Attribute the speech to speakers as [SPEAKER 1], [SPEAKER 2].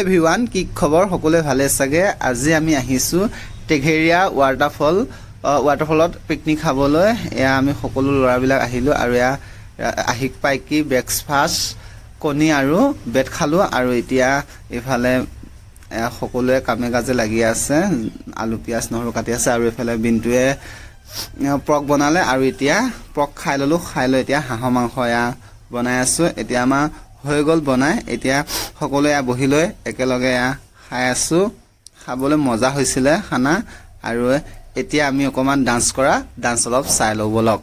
[SPEAKER 1] everyone কি খবৰ সকলোৱে ভালে চাগে আজি আমি আহিছো টেঘেৰিয়া ৱাটাৰফলত পিকনিক খাবলৈ এয়া আমি সকলো ল'ৰাবিলাক আহিলো আৰু এয়া আহিক পাইকি ব্ৰেকফাষ্ট কণী আৰু বেড খালো আৰু এতিয়া ইফালে সকলোৱে কামে কাজে লাগি আছে আলু পিয়াজ নহৰু কাটি আছে আৰু ইফালে বিনটোৱে পৰ্ক বনালে আৰু এতিয়া পৰ্ক খাই ললো খাই লৈ এতিয়া হাঁহৰ মাংস এয়া বনাই আছো এতিয়া আমাৰ হৈ গ'ল বনাই এতিয়া সকলোৱে বহি লৈ একেলগে খাই আছো খাবলৈ মজা হৈছিলে খানা আৰু এতিয়া আমি অকমান ডান্স কৰা ডান্স অলপ চাই লও বলক